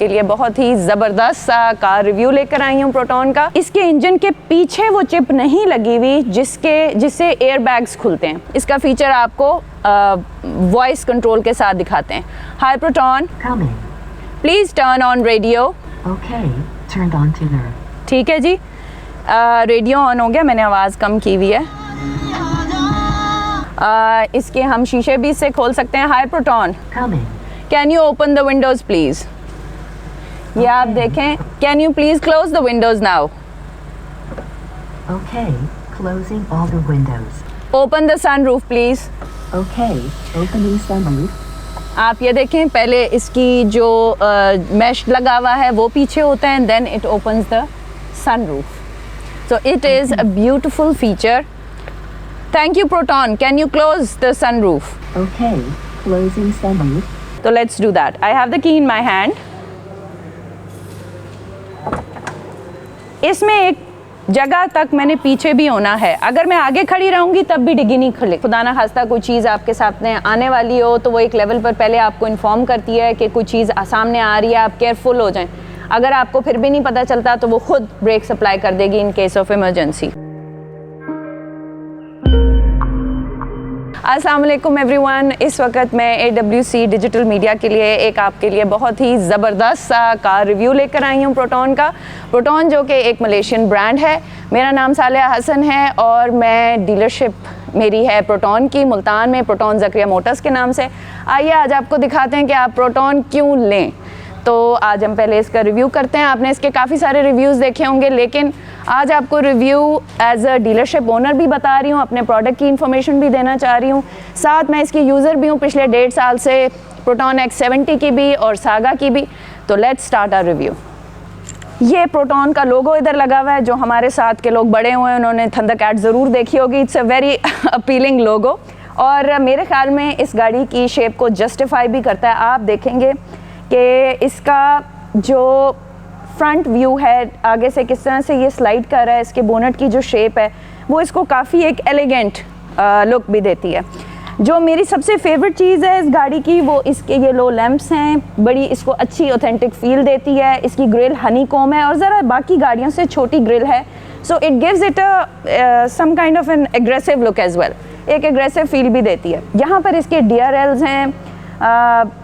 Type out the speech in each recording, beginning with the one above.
आपके लिए बहुत ही ज़बरदस्त सा कार रिव्यू लेकर आई हूँ प्रोटॉन का। इसके इंजन के पीछे वो चिप नहीं लगी हुई जिससे एयर बैग्स खुलते हैं। इसका फीचर आपको वॉइस कंट्रोल के साथ दिखाते हैं। Hi Proton, please turn on radio. Okay, turned on tuner. ठीक है जी, रेडियो ऑन हो गया, मैंने आवाज़ कम की हुई है। इसके हम शीशे भी इससे खोल सकते हैं। Hi Proton, can you open the windows please. ये आप देखें, can you please close the windows now. Okay, closing all the windows. Open the sunroof please. Okay, opening sunroof. आप ये देखें, पहले इसकी जो मैश लगा हुआ है वो पीछे होता है, then it opens the sunroof. So it is a beautiful feature. Thank you Proton, can you close the sunroof? Okay, closing sunroof. So let's do that. I have the key in my hand. इसमें एक जगह तक मैंने पीछे भी होना है। अगर मैं आगे खड़ी रहूँगी तब भी डिग्गी नहीं खुले। खुदा ना खास्ता कोई चीज़ आपके सामने आने वाली हो तो वो एक लेवल पर पहले आपको इन्फॉर्म करती है कि कोई चीज़ सामने आ रही है, आप केयरफुल हो जाएं। अगर आपको फिर भी नहीं पता चलता तो वो खुद ब्रेक सप्लाई कर देगी इन केस ऑफ इमरजेंसी। अस्सलाम वालेकुम एवरीवन, इस वक्त मैं AWC डिजिटल मीडिया के लिए एक आपके लिए बहुत ही ज़बरदस्त सा कार रिव्यू लेकर आई हूँ प्रोटॉन का। प्रोटॉन जो कि एक मलेशियन ब्रांड है। मेरा नाम सालिया हसन है और मैं डीलरशिप मेरी है प्रोटॉन की मुल्तान में, प्रोटॉन ज़करिया मोटर्स के नाम से। आइए आज आपको दिखाते हैं कि आप प्रोटॉन क्यों लें। तो आज हम पहले इसका रिव्यू करते हैं। आपने इसके काफ़ी सारे रिव्यूज़ देखे होंगे, लेकिन आज आपको review as a dealership owner भी बता रही हूँ, अपने प्रोडक्ट की इन्फॉर्मेशन भी देना चाह रही हूँ। साथ मैं इसकी यूज़र भी हूँ पिछले 1.5 साल से, प्रोटॉन X70 की भी और सागा की भी। तो लेट्स स्टार्ट आवर रिव्यू। ये प्रोटॉन का लोगो इधर लगा हुआ है। जो हमारे साथ के लोग बड़े हुए हैं उन्होंने थंडरकैट ज़रूर देखी होगी। इट्स अ वेरी अपीलिंग लोगो और मेरे ख्याल में इस गाड़ी की शेप को जस्टिफाई भी करता है। आप देखेंगे कि इसका जो फ्रंट व्यू है आगे से किस तरह से ये स्लाइड कर रहा है, इसके बोनट की जो शेप है वो इसको काफ़ी एक एलिगेंट लुक भी देती है। जो मेरी सबसे फेवरेट चीज़ है इस गाड़ी की वो इसके ये लो लैंप्स हैं, बड़ी इसको अच्छी ऑथेंटिक फील देती है। इसकी ग्रिल हनी कॉम है और ज़रा बाकी गाड़ियों से छोटी ग्रिल है, so it gives it some kind of an aggressive look as well, एक एग्रेसिव फील भी देती है। यहाँ पर इसके DRLs हैं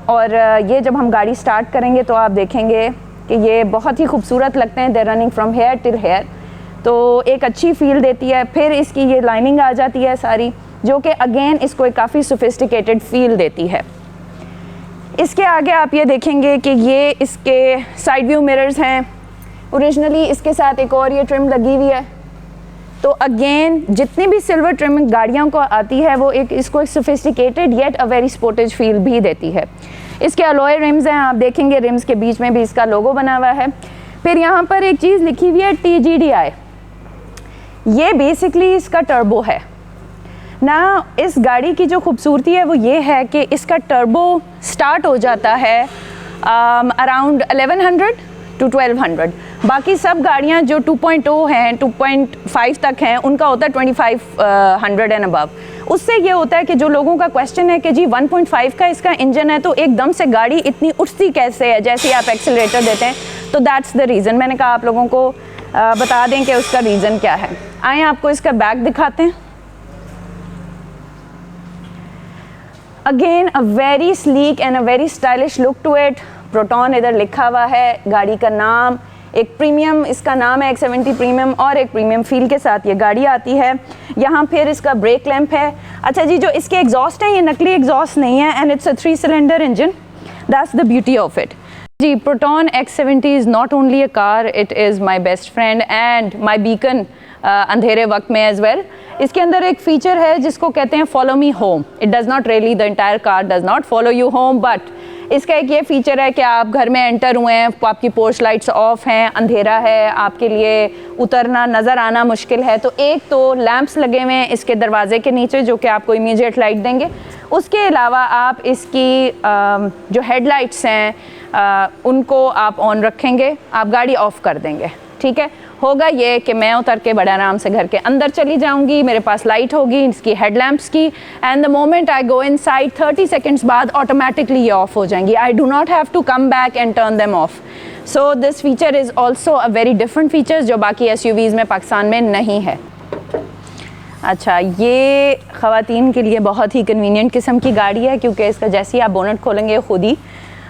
और ये जब हम गाड़ी स्टार्ट करेंगे तो आप देखेंगे कि ये बहुत ही खूबसूरत लगते हैं। दे running from here till here, तो एक अच्छी फील देती है। फिर इसकी ये लाइनिंग आ जाती है सारी, जो कि अगेन इसको एक काफ़ी सोफिस्टिकेटेड फील देती है। इसके आगे आप ये देखेंगे कि ये इसके साइड व्यू मिरर्स हैं। ओरिजिनली इसके साथ एक और ये ट्रिम लगी हुई है। तो अगेन जितनी भी सिल्वर ट्रिम गाड़ियों को आती है वो एक इसको एक sophisticated yet a very Sportage feel भी देती है। इसके अलॉय रिम्स हैं, आप देखेंगे रिम्स के बीच में भी इसका लोगो बना हुआ है। फिर यहाँ पर एक चीज़ लिखी हुई है TGDI, ये बेसिकली इसका टर्बो है ना। इस गाड़ी की जो खूबसूरती है वो ये है कि इसका टर्बो स्टार्ट हो जाता है अराउंड 1100 to 1200। बाकी सब गाड़ियाँ जो 2.0 हैं, 2.5 तक हैं, उनका होता है 2500 एंड अबव। उससे ये होता है कि जो लोगों का क्वेश्चन है कि जी 1.5 का इसका इंजन है तो एकदम से गाड़ी इतनी उठती कैसे है जैसे आप एक्सीलरेटर देते हैं, तो दैट्स द रीज़न। मैंने कहा आप लोगों को बता दें कि उसका रीज़न क्या है। आए आपको इसका बैक दिखाते हैं। Again a very sleek and a very stylish look to it. Proton इधर लिखा हुआ है, गाड़ी का नाम, एक प्रीमियम इसका नाम है X70 प्रीमियम और एक प्रीमियम फील के साथ ये गाड़ी आती है। यहाँ फिर इसका ब्रेक लैंप है। अच्छा जी, जो इसके एग्जॉस्ट हैं ये नकली एग्जॉस्ट नहीं है and it's a 3 cylinder engine, that's the beauty of it. जी, Proton X70 is not only a car, it is my best friend and my beacon अंधेरे वक्त में एज वेल। इसके अंदर एक फीचर है जिसको कहते हैं follow me home. It does not really, the entire car does not follow you home, but इसका एक ये फीचर है कि आप घर में एंटर हुए हैं, आपकी पोर्च लाइट्स ऑफ हैं, अंधेरा है, आपके लिए उतरना नज़र आना मुश्किल है, तो एक तो लैंप्स लगे हुए हैं इसके दरवाजे के नीचे जो कि आपको इमीडिएट लाइट देंगे। उसके अलावा आप इसकी जो हेडलाइट्स हैं उनको आप ऑन रखेंगे, आप गाड़ी ऑफ कर देंगे ठीक है, होगा ये कि मैं उतर के बड़े आराम से घर के अंदर चली जाऊंगी, मेरे पास लाइट होगी इसकी हेडलैम्प्स की, and the moment I go inside 30 seconds बाद ऑटोमेटिकली ये ऑफ हो जाएंगी. I do not have to come back and turn them off. So this feature is also a very different feature जो बाकी SUVs में पाकिस्तान में नहीं है. अच्छा, ये ख़वातीन के लिए बहुत ही कन्वीनियंट किस्म की गाड़ी है क्योंकि इसका जैसे ही आप बोनट खोलेंगे खुद ही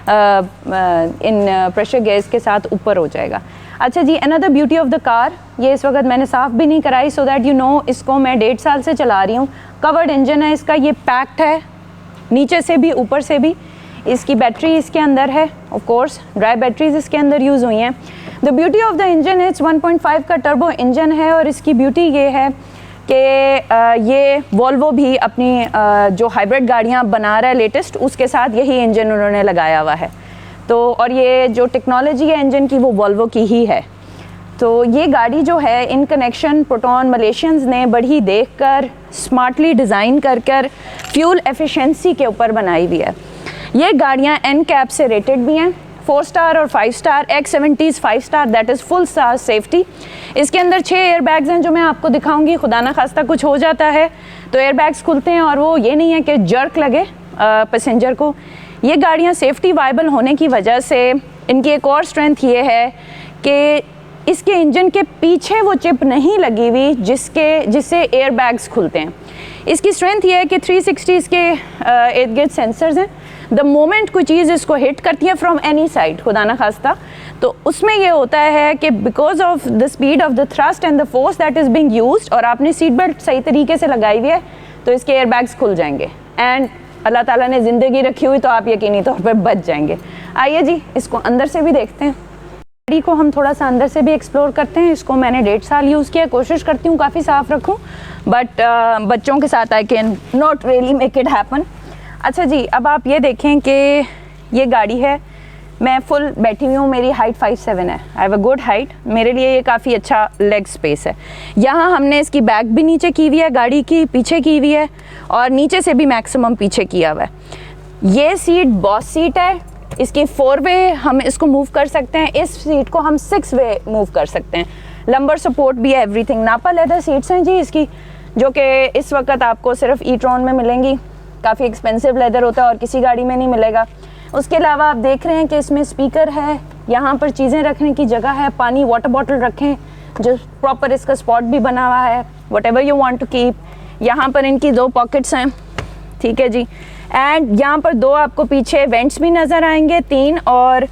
इन प्रेशर गेयर्स के साथ ऊपर हो जाएगा. अच्छा जी, another beauty of the car, ये इस वक्त मैंने साफ़ भी नहीं कराई सो दैट यू नो इसको मैं 1.5 साल से चला रही हूँ. कवर्ड इंजन है इसका, ये पैक्ड है नीचे से भी ऊपर से भी. इसकी बैटरी इसके अंदर है, ऑफ कोर्स ड्राई बैटरीज इसके अंदर यूज़ हुई हैं. The beauty of the engine it's 1.5 का टर्बो इंजन है और इसकी ब्यूटी ये है कि ये वोल्वो भी अपनी जो हाइब्रिड गाड़ियाँ बना रहा है लेटेस्ट, उसके साथ यही इंजन उन्होंने लगाया हुआ है. तो और ये जो टेक्नोलॉजी है इंजन की वो वोल्वो की ही है. तो ये गाड़ी जो है इन कनेक्शन प्रोटॉन मलेशियंस ने बड़ी देखकर स्मार्टली डिज़ाइन कर फ्यूल एफिशिएंसी के ऊपर बनाई हुई है. ये गाड़ियाँ NCAP से रेटेड भी हैं, 4 स्टार और 5 star. X70 5 star, that is full star safety. इसके अंदर 6 एयर बैग्स हैं जो मैं आपको दिखाऊंगी. खुदा ना खास्ता कुछ हो जाता है तो एयर बैग्स खुलते हैं और वो ये नहीं है कि जर्क लगे पैसेंजर को. ये गाड़ियाँ सेफ्टी वाइबल होने की वजह से इनकी एक और स्ट्रेंथ ये है कि इसके इंजन के पीछे वो चिप नहीं लगी हुई जिससे एयर बैग्स खुलते हैं. इसकी स्ट्रेंथ ये है कि 360 इसके इर्द गिर्द सेंसर्स हैं. द मोमेंट कोई चीज़ इसको हिट करती है फ्रॉम एनी साइड खुदा ना खास्ता, तो उसमें ये होता है कि because of the speed of the thrust and the force that is being used, और आपने सीट बेल्ट सही तरीके से लगाई हुई है तो इसके एयर बैग्स खुल जाएंगे. एंड अल्लाह ताला ने ज़िंदगी रखी हुई तो आप यकीनी तौर पर बच जाएंगे. आइए जी, इसको अंदर से भी देखते हैं. गाड़ी को हम थोड़ा सा अंदर से भी एक्सप्लोर करते हैं. इसको मैंने 1.5 साल यूज़ किया, कोशिश करती हूँ काफ़ी साफ़ रखूँ, बट बच्चों के साथ I can not really make it happen. अच्छा जी, अब आप ये देखें कि ये गाड़ी है, मैं फुल बैठी हुई हूँ, मेरी हाइट 5'7" है. I have a good height, मेरे लिए ये काफ़ी अच्छा लेग स्पेस है. यहाँ हमने इसकी बैक भी नीचे की हुई है, गाड़ी की पीछे की हुई है और नीचे से भी मैक्सिमम पीछे किया हुआ है. ये सीट बॉस सीट है, इसकी 4 वे हम इसको मूव कर सकते हैं. इस सीट को हम 6 वे मूव कर सकते हैं. लंबर सपोर्ट भी है, एवरीथिंग. नापा लेदर सीट्स हैं जी इसकी, जो कि इस वक्त आपको सिर्फ ई-ट्रॉन में मिलेंगी. काफ़ी एक्सपेंसिव लेदर होता है और किसी गाड़ी में नहीं मिलेगा. उसके अलावा आप देख रहे हैं कि इसमें स्पीकर है, यहाँ पर चीज़ें रखने की जगह है, पानी वाटर बॉटल रखें जो प्रॉपर इसका स्पॉट भी बना हुआ है, whatever you want to keep. यहाँ पर इनकी 2 पॉकेट्स हैं, ठीक है जी. एंड यहाँ पर 2 आपको पीछे वेंट्स भी नज़र आएंगे, 3 और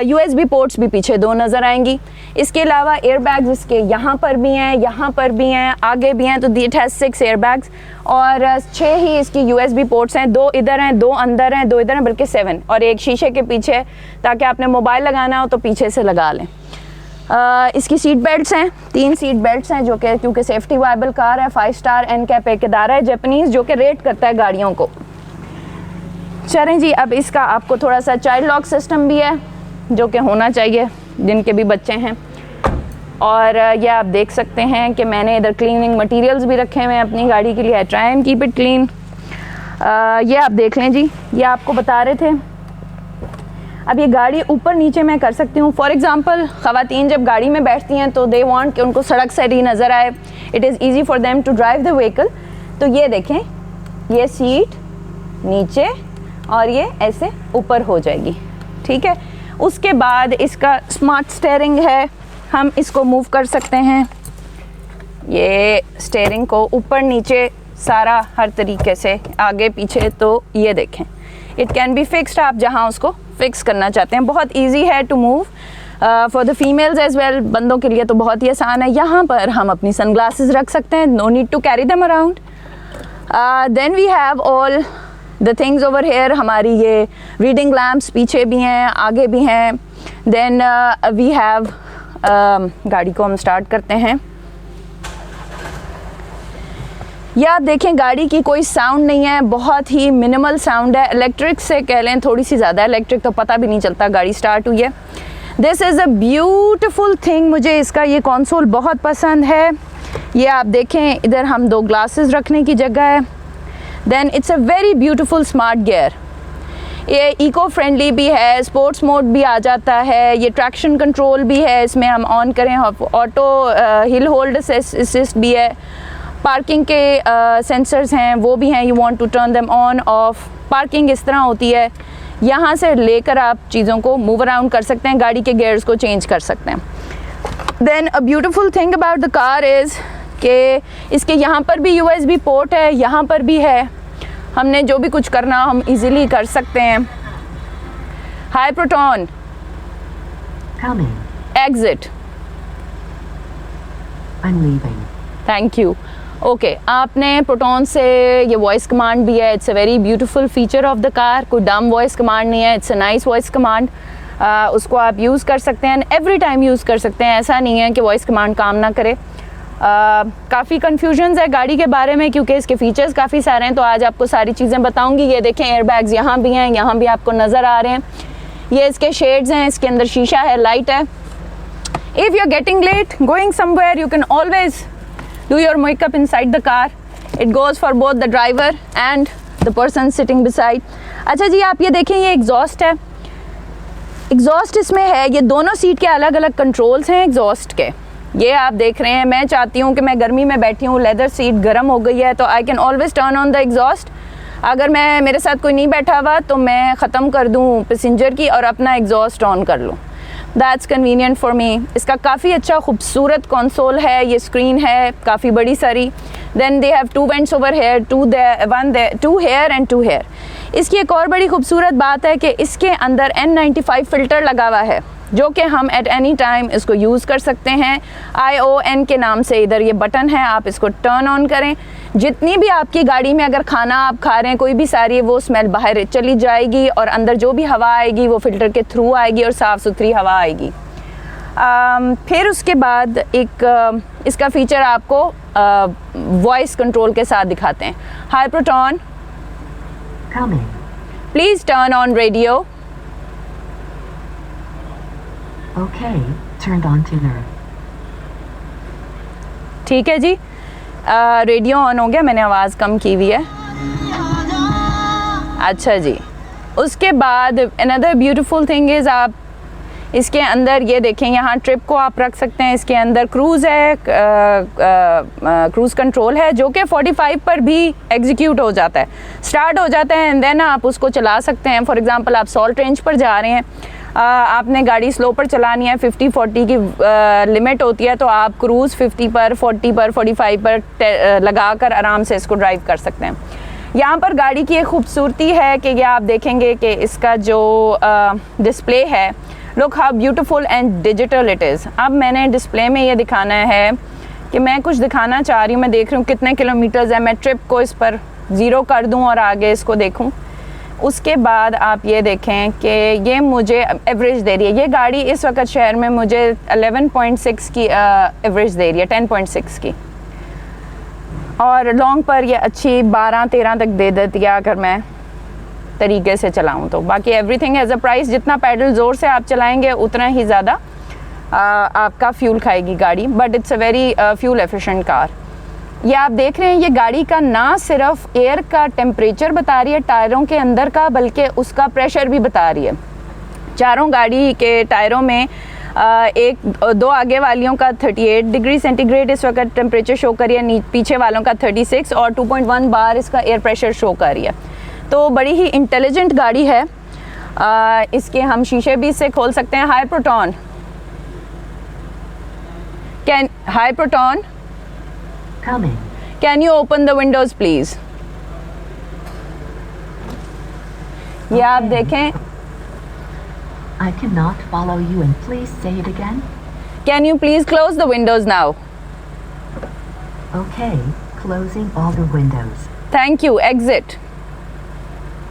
USB पोर्ट्स भी पीछे 2 नज़र आएंगी. इसके अलावा एयर बैग्स इसके यहाँ पर भी हैं, यहाँ पर भी हैं, आगे भी हैं. तो इट हैज़ 6 एयर बैग्स और 6 ही इसकी USB पोर्ट्स हैं. 2 इधर हैं, 2 अंदर हैं, 2 इधर हैं, बल्कि 7, और एक शीशे के पीछे ताकि आपने मोबाइल लगाना हो तो पीछे से लगा लें. इसकी सीट बेल्ट्स हैं, 3 सीट बेल्ट्स हैं जो कि क्योंकि सेफ्टी वाइबल कार है. 5 स्टार NCAP एक इदारा है जापानीज़ जो कि रेट करता है गाड़ियों को. चलें जी, अब इसका आपको थोड़ा सा चाइल्ड लॉक सिस्टम भी है जो कि होना चाहिए जिनके भी बच्चे हैं. और ये आप देख सकते हैं कि मैंने इधर क्लीनिंग मटेरियल्स भी रखे हुए हैं अपनी गाड़ी के लिए. Try and keep it clean. ये आप देख लें जी, ये आपको बता रहे थे. अब ये गाड़ी ऊपर नीचे मैं कर सकती हूँ. फॉर एग्ज़ाम्पल ख़वातीन जब गाड़ी में बैठती हैं तो दे वांट कि उनको सड़क से ही नज़र आए, it is easy for them to drive the vehicle. तो ये देखें, ये सीट नीचे और ये ऐसे ऊपर हो जाएगी, ठीक है. उसके बाद इसका स्मार्ट स्टीयरिंग है, हम इसको मूव कर सकते हैं. ये स्टीयरिंग को ऊपर नीचे सारा हर तरीके से आगे पीछे. तो ये देखें, इट कैन बी फिक्स्ड, आप जहाँ उसको फिक्स करना चाहते हैं. बहुत इजी है to move for the females as well. बंदों के लिए तो बहुत ही आसान है. यहाँ पर हम अपनी सनग्लासेस रख सकते हैं, no need to carry them around. Then we have all the things over here. हमारी ये रीडिंग लैम्प्स पीछे भी हैं, आगे भी हैं. देन वी हैव, गाड़ी को हम स्टार्ट करते हैं. ये आप देखें, गाड़ी की कोई साउंड नहीं है, बहुत ही मिनिमल साउंड है. इलेक्ट्रिक से कह लें थोड़ी सी ज़्यादा इलेक्ट्रिक, तो पता भी नहीं चलता गाड़ी स्टार्ट हुई है. This is a beautiful thing. मुझे इसका ये कंसोल बहुत पसंद है. ये आप देखें, इधर हम 2 ग्लासेस रखने की जगह है. Then it's a very beautiful smart gear. ये इको फ्रेंडली भी है, स्पोर्ट्स मोड भी आ जाता है, ये ट्रैक्शन कंट्रोल भी है, इसमें हम ऑन करें ऑटो हिल होल्ड असिस्ट भी है, पार्किंग के सेंसर्स हैं वो भी हैं, you want to turn them on off. Parking इस तरह होती है, यहाँ से लेकर आप चीज़ों को मूव अराउंड कर सकते हैं, गाड़ी के गियर्स को चेंज कर सकते हैं। Then a beautiful thing about the car is कि इसके यहाँ पर भी USB पोर्ट है, यहाँ पर भी है, हमने जो भी कुछ करना हम इजीली कर सकते हैं। High proton, Coming. Exit, I'm leaving. Thank you. Okay, आपने प्रोटॉन से ये वॉइस कमांड भी है, it's a very beautiful feature of the car, कोई डम वॉइस कमांड नहीं है, it's a nice voice command. उसको आप यूज़ कर सकते हैं, एवरी टाइम यूज़ कर सकते हैं, ऐसा नहीं है कि वॉइस कमांड काम ना करे। काफ़ी कन्फ्यूजन्स है गाड़ी के बारे में क्योंकि इसके फीचर्स काफ़ी सारे हैं, तो आज आपको सारी चीज़ें बताऊंगी। ये देखें एयरबैग्स यहाँ भी हैं, यहाँ भी आपको नज़र आ रहे हैं, ये इसके शेड्स हैं, इसके अंदर शीशा है, लाइट है। If you are getting late going somewhere you can always do your makeup inside the car. It goes for both the driver and the person sitting beside. अच्छा जी, आप ये देखें, ये एग्जॉस्ट है, एग्जॉस्ट इसमें है, ये दोनों सीट के अलग अलग कंट्रोल्स हैं एग्जॉस्ट के, ये आप देख रहे हैं। मैं चाहती हूँ कि मैं गर्मी में बैठी हूँ, लेदर सीट गर्म हो गई है, तो I can always turn on the exhaust. अगर मैं मेरे साथ कोई नहीं बैठा हुआ तो मैं ख़त्म कर दूँ पैसेंजर की और अपना एग्जॉस्ट ऑन कर लूँ। That's convenient for me. इसका काफ़ी अच्छा खूबसूरत कंसोल है, ये स्क्रीन है काफ़ी बड़ी सारी। Then they have 2 vents over here, 2 here and 2 here. इसकी एक और बड़ी खूबसूरत बात है कि इसके अंदर N95 फ़िल्टर लगा हुआ है, जो कि हम एट एनी टाइम इसको यूज़ कर सकते हैं। ION के नाम से इधर ये बटन है, आप इसको टर्न ऑन करें, जितनी भी आपकी गाड़ी में अगर खाना आप खा रहे हैं कोई भी सारी वो स्मेल बाहर चली जाएगी और अंदर जो भी हवा आएगी वो फ़िल्टर के थ्रू आएगी और साफ़ सुथरी हवा आएगी। फिर उसके बाद एक इसका फ़ीचर आपको वॉइस कंट्रोल के साथ दिखाते हैं। High proton, Coming. Please turn on radio. Okay, turned on tuner. ठीक है जी, रेडियो ऑन हो गया, मैंने आवाज़ कम की हुई है। अच्छा जी, उसके बाद अनदर ब्यूटीफुल थिंग इज़ आप इसके अंदर ये देखें, यहाँ ट्रिप को आप रख सकते हैं, इसके अंदर क्रूज़ है, क्रूज़ कंट्रोल है जो कि 45 पर भी एग्जीक्यूट हो जाता है, स्टार्ट हो जाता है एंड देन आप उसको चला सकते हैं। फॉर एग्ज़ाम्पल आप सॉल्ट रेंज पर जा रहे हैं, आपने गाड़ी स्लो पर चलानी है, 50-40 की लिमिट होती है, तो आप क्रूज़ 50 पर, 40 पर, 45 पर लगा कर आराम से इसको ड्राइव कर सकते हैं। यहाँ पर गाड़ी की एक खूबसूरती है कि ये आप देखेंगे कि इसका जो डिस्प्ले है, look how beautiful and digital it is. अब मैंने डिस्प्ले में ये दिखाना है कि मैं कुछ दिखाना चाह रही हूँ, मैं देख रही हूँ कितने किलोमीटर्स है, मैं ट्रिप को इस पर 0 कर दूँ और आगे इसको देखूँ। उसके बाद आप ये देखें कि ये मुझे एवरेज दे रही है, ये गाड़ी इस वक्त शहर में मुझे 11.6 की एवरेज दे रही है, 10.6 की, और लॉन्ग पर ये अच्छी 12-13 तक दे देती है अगर मैं तरीके से चलाऊं तो। बाकी एवरीथिंग हैज़ अ प्राइस, जितना पैडल ज़ोर से आप चलाएंगे उतना ही ज़्यादा आपका फ्यूल खाएगी गाड़ी, but it's a very fuel efficient car. ये आप देख रहे हैं, ये गाड़ी का ना सिर्फ एयर का टेम्परेचर बता रही है टायरों के अंदर का, बल्कि उसका प्रेशर भी बता रही है। चारों गाड़ी के टायरों में दो आगे वालियों का 38 डिग्री सेंटीग्रेड इस वक्त टेम्परेचर शो कर रही है, पीछे वालों का 36 और 2.1 बार इसका एयर प्रेशर शो कर रही है। तो बड़ी ही इंटेलिजेंट गाड़ी है। इसके हम शीशे भी इससे खोल सकते हैं। High proton, high proton, Coming. Can you open the windows please? ये आप देखें, I cannot follow you and please say it again. Can you please close the windows now? Okay, closing all the windows. Thank you. Exit.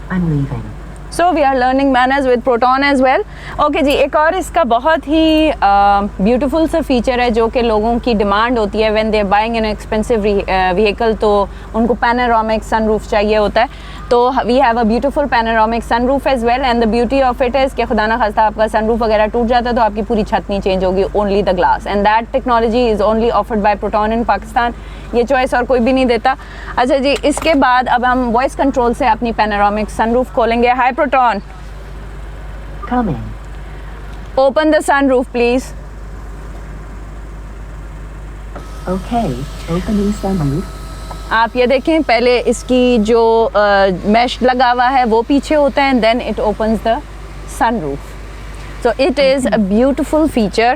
I'm leaving. So we are learning manners with Proton as well. Okay जी, एक और इसका बहुत ही beautiful सा feature है जो कि लोगों की डिमांड होती है when they are buying an expensive vehicle, तो उनको पैनोरामिक सनरूफ चाहिए होता है। तो we have a beautiful panoramic sunroof as well, and the beauty of it is कि खुदा ना खास्ता आपका सनरूफ वगैरह टूट जाता है तो आपकी पूरी छत नहीं चेंज होगी, only the glass, and that technology is only offered by proton इन पाकिस्तान। ये चॉइस और कोई भी नहीं देता। अच्छा जी, इसके बाद अब हम वॉइस कंट्रोल से अपनी पैनोरामिक सनरूफ खोलेंगे। High Proton. Coming. Open the sunroof, please. Okay, opening sunroof. आप ये देखें, पहले इसकी जो mesh लगा हुआ है वो पीछे होता है, and then it opens the sunroof. So it is a beautiful feature.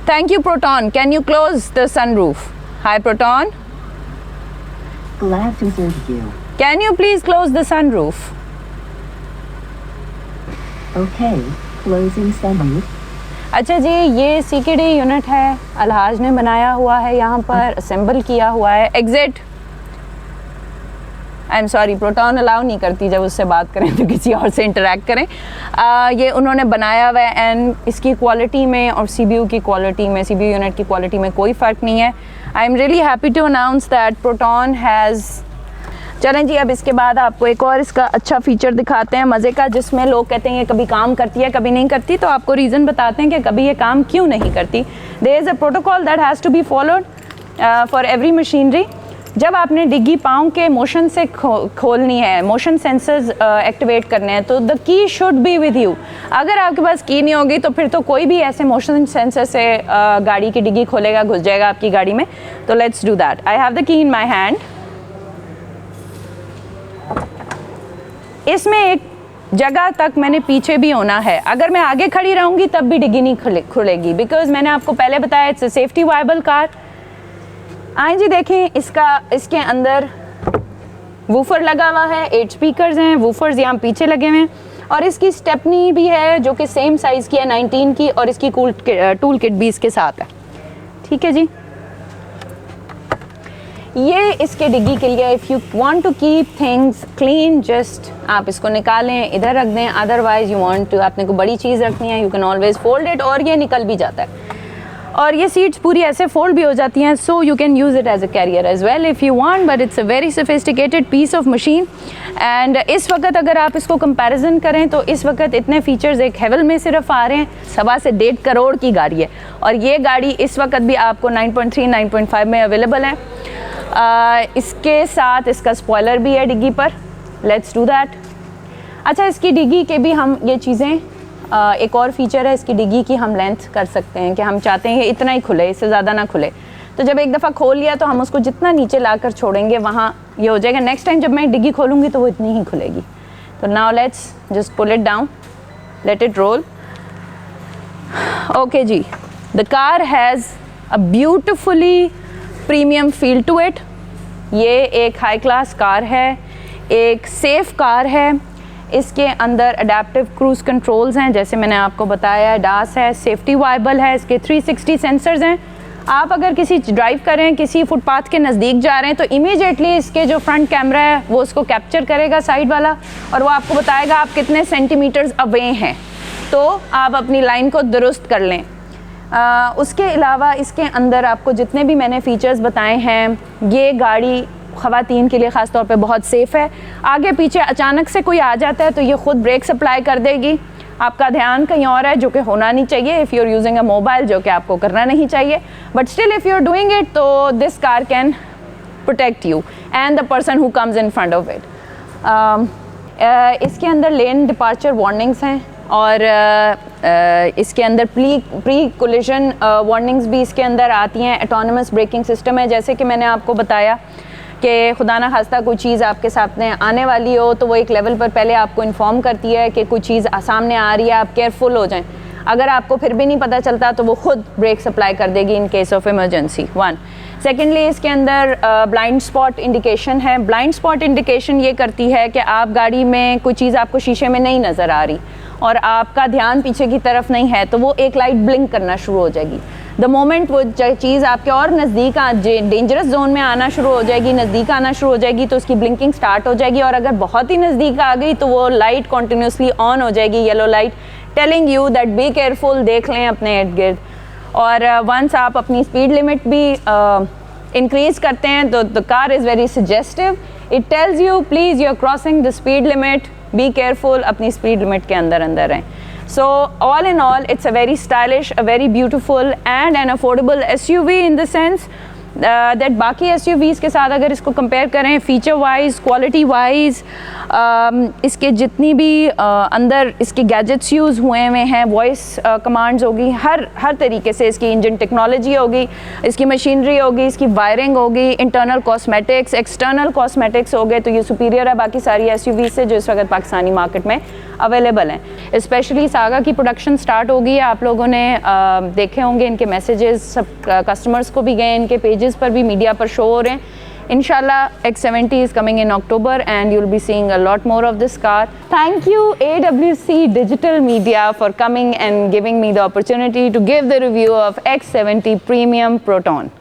Thank you, Proton. Can you close the sunroof? Hi, Proton. Glad to serve you. Can you please close the sunroof? Okay, closing sunroof. अच्छा जी, ये CKD unit है, अलहाज ने बनाया हुआ है, यहाँ पर assemble किया हुआ है. Exit. I am sorry, proton allow नहीं करती जब उससे बात करें तो किसी और से इंटरेक्ट करें. ये उन्होंने बनाया हुआ है एंड इसकी क्वालिटी में और CPU की क्वालिटी में, CPU यूनिट की क्वालिटी में कोई फ़र्क नहीं है. I am really happy to announce that Proton has. चलें जी, अब इसके बाद आपको एक और इसका अच्छा फीचर दिखाते हैं मज़े का, जिसमें लोग कहते हैं ये कभी काम करती है कभी नहीं करती. तो आपको रीज़न बताते हैं कि कभी ये काम क्यों नहीं करती. There is a protocol that has to be followed for every machinery. जब आपने डिग्गी पाँव के मोशन से खोलनी है, मोशन सेंसर्स एक्टिवेट करने हैं, तो the key should be with you. अगर आपके पास की नहीं होगी तो फिर तो कोई भी ऐसे मोशन सेंसर से गाड़ी की डिग्गी खोलेगा, घुस जाएगा आपकी गाड़ी में. तो let's do that. I have the key in my hand. इसमें एक जगह तक मैंने पीछे भी होना है. अगर मैं आगे खड़ी रहूँगी तब भी डिग्गी नहीं खुलेगी, बिकॉज मैंने आपको पहले बताया it's a safety viable car. आए जी देखें, इसके अंदर वूफर लगा हुआ है, 8 स्पीकर्स हैं, वूफर्स यहाँ पीछे लगे हुए हैं, और इसकी स्टेपनी भी है जो कि सेम साइज़ की है 19 की, और इसकी टूल किट भी इसके साथ है. ठीक है जी. ये इसके डिग्गी के लिए, if you want to keep things clean, just आप इसको निकालें, इधर रख दें. अदरवाइज यू वांट टू, आपने को बड़ी चीज़ रखनी है, you can always fold it, और ये निकल भी जाता है. और ये सीट्स पूरी ऐसे फोल्ड भी हो जाती हैं, so you can use it as a carrier as well if you want. But it's a very sophisticated piece of machine. And इस वक्त अगर आप इसको कंपैरिजन करें तो इस वक्त इतने फीचर्स एक हेवल में सिर्फ आ रहे हैं. 1.25 से 1.5 करोड़ की गाड़ी है, और ये गाड़ी इस वक्त भी आपको 9.3 9.5 में अवेलेबल है. इसके साथ इसका स्पॉयलर भी है डिग्गी पर. Let's do that. अच्छा, इसकी डिग्गी के भी हम ये चीज़ें, एक और फीचर है इसकी डिग्गी की, हम लेंथ कर सकते हैं कि हम चाहते हैं इतना ही खुले, इससे ज़्यादा ना खुले. तो जब एक दफ़ा खोल लिया तो हम उसको जितना नीचे ला कर छोड़ेंगे वहाँ ये हो जाएगा. नेक्स्ट टाइम जब मैं डिग्गी खोलूँगी तो वो इतनी ही खुलेगी. तो now let's just pull it down, let it roll. Okay जी, the car has a beautifully premium feel to it. ये एक हाई क्लास कार है, एक सेफ़ कार है. इसके अंदर अडेप्टिव क्रूज़ कंट्रोल्स हैं, जैसे मैंने आपको बताया. डास है, सेफ्टी वायबल है, इसके 360 सेंसर्स हैं. आप अगर किसी ड्राइव करें, किसी फुटपाथ के नज़दीक जा रहे हैं, तो इमीडिएटली इसके जो फ्रंट कैमरा है वो उसको कैप्चर करेगा, साइड वाला, और वो आपको बताएगा आप कितने सेंटीमीटर्स अवे हैं, तो आप अपनी लाइन को दुरुस्त कर लें. उसके अलावा इसके अंदर आपको जितने भी मैंने फ़ीचर्स बताए हैं, ये गाड़ी ख़वातीन के लिए ख़ास तौर पे बहुत सेफ़ है. आगे पीछे अचानक से कोई आ जाता है तो ये ख़ुद ब्रेक सप्लाई कर देगी. आपका ध्यान कहीं और है, जो कि होना नहीं चाहिए if you are using a mobile, जो कि आपको करना नहीं चाहिए. But still if you are doing it, तो this car can protect you and the person who comes in front of it. इसके अंदर लेन डिपार्चर वार्निंग्स हैं, और इसके अंदर प्री कोलिजन वार्निंग्स भी इसके अंदर आती हैं. ऑटोनमस ब्रेकिंग सिस्टम है, जैसे कि मैंने आपको बताया कि खुदा ना खास्ता कोई चीज़ आपके सामने आने वाली हो तो वो एक लेवल पर पहले आपको इन्फॉर्म करती है कि कोई चीज़ सामने आ रही है, आप केयरफुल हो जाएं. अगर आपको फिर भी नहीं पता चलता तो वो खुद ब्रेक सप्लाई कर देगी in case of emergency. 1. Secondly, इसके अंदर ब्लाइंड स्पॉट इंडिकेशन है. ब्लाइंड स्पॉट इंडिकेशन ये करती है कि आप गाड़ी में कोई चीज़ आपको शीशे में नहीं नज़र आ रही और आपका ध्यान पीछे की तरफ नहीं है, तो वो एक लाइट ब्लिंक करना शुरू हो जाएगी. द मोमेंट वो चीज़ आपके और नज़दीक डेंजरस जोन में आना शुरू हो जाएगी, नज़दीक आना शुरू हो जाएगी, तो उसकी ब्लिंकिंग स्टार्ट हो जाएगी. और अगर बहुत ही नज़दीक आ गई तो वो लाइट कॉन्टीन्यूसली ऑन हो जाएगी, yellow light, telling you that be careful, देख लें अपने इर्द गिर्द. और वंस आप अपनी स्पीड लिमिट भी इंक्रीज़ करते हैं तो the car is very suggestive. It tells you please you are crossing the speed limit, be careful, अपनी स्पीड लिमिट के अंदर रहें. So all in all, it's a very stylish, a very beautiful and an affordable SUV in the sense that बाकी SUVs के साथ अगर इसको compare करें फीचर वाइज, क्वालिटी वाइज, इसके जितनी भी अंदर इसके गैजेट्स यूज़ हुए हैं, वॉइस कमांड्स होगी, हर तरीके से इसकी इंजन टेक्नोलॉजी होगी, इसकी मशीनरी होगी, इसकी वायरिंग होगी, इंटरनल कॉस्मेटिक्स, एक्सटर्नल कॉस्मेटिक्स हो गए, तो ये सुपीरियर है बाकी सारी SUVs से जो इस वक्त पाकिस्तानी मार्केट में अवेलेबल हैं। स्पेशली सागा की प्रोडक्शन स्टार्ट हो गई है, आप लोगों ने देखे होंगे, इनके मैसेजेस सब कस्टमर्स को भी गए, इनके पेजेस पर भी मीडिया पर शो हो रहे हैं। Inshallah, X70 is coming in October and you'll be seeing a lot more of this car. Thank you AWC Digital Media for coming and giving me the opportunity to give the review of X70 Premium Proton.